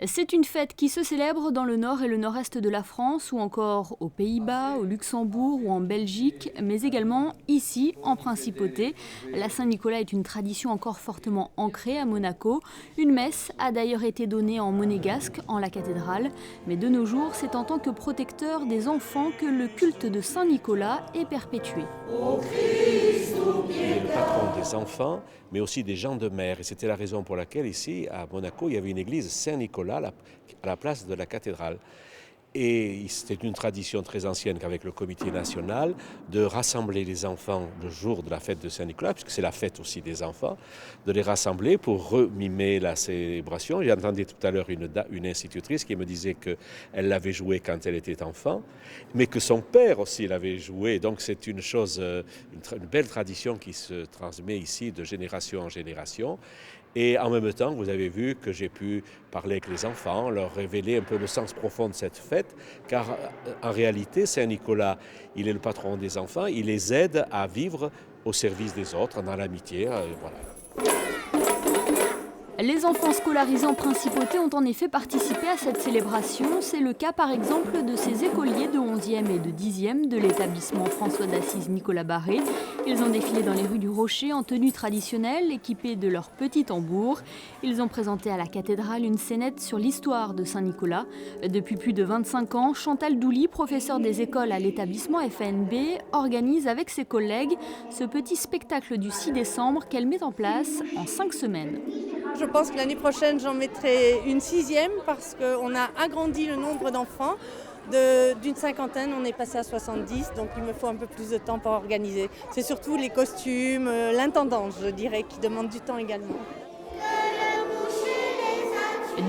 C'est une fête qui se célèbre dans le nord et le nord-est de la France, ou encore aux Pays-Bas, au Luxembourg ou en Belgique, mais également ici, en Principauté. La Saint-Nicolas est une tradition encore fortement ancrée à Monaco. Une messe a d'ailleurs été donnée en monégasque, en la cathédrale. Mais de nos jours, c'est en tant que protecteur des enfants que le culte de Saint-Nicolas est perpétué. Il est le patron des enfants, mais aussi des gens de mer. Et c'était la raison pour laquelle ici, à Monaco, il y avait une église Saint-Nicolas à la place de la cathédrale. Et c'était une tradition très ancienne qu'avec le comité national de rassembler les enfants le jour de la fête de Saint-Nicolas, puisque c'est la fête aussi des enfants, de les rassembler pour remimer la célébration. J'entendais tout à l'heure une institutrice qui me disait qu'elle l'avait joué quand elle était enfant, mais que son père aussi l'avait joué. Donc c'est une chose, une belle tradition qui se transmet ici de génération en génération. Et en même temps, vous avez vu que j'ai pu parler avec les enfants, leur révéler un peu le sens profond de cette fête, car en réalité, Saint-Nicolas, il est le patron des enfants, il les aide à vivre au service des autres, dans l'amitié, voilà. Les enfants scolarisés en Principauté ont en effet participé à cette célébration. C'est le cas par exemple de ces écoliers de 11e et de 10e de l'établissement François d'Assise Nicolas Barré. Ils ont défilé dans les rues du Rocher en tenue traditionnelle, équipés de leurs petits tambours. Ils ont présenté à la cathédrale une scénette sur l'histoire de Saint-Nicolas. Depuis plus de 25 ans, Chantal Douly, professeure des écoles à l'établissement FANB, organise avec ses collègues ce petit spectacle du 6 décembre qu'elle met en place en 5 semaines. Je pense que l'année prochaine, j'en mettrai une 6e parce qu'on a agrandi le nombre d'enfants. D'une cinquantaine, on est passé à 70, donc il me faut un peu plus de temps pour organiser. C'est surtout les costumes, l'intendance, je dirais, qui demandent du temps également.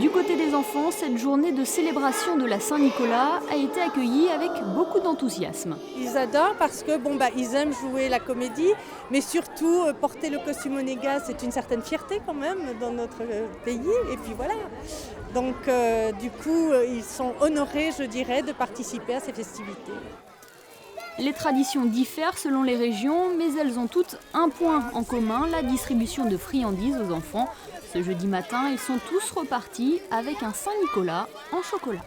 Du côté des enfants, cette journée de célébration de la Saint-Nicolas a été accueillie avec beaucoup d'enthousiasme. Ils adorent parce que ils aiment jouer la comédie, mais surtout porter le costume monégasque, c'est une certaine fierté quand même dans notre pays. Et puis voilà. Donc du coup, ils sont honorés, je dirais, de participer à ces festivités. Les traditions diffèrent selon les régions, mais elles ont toutes un point en commun, la distribution de friandises aux enfants. Ce jeudi matin, ils sont tous repartis avec un Saint-Nicolas en chocolat.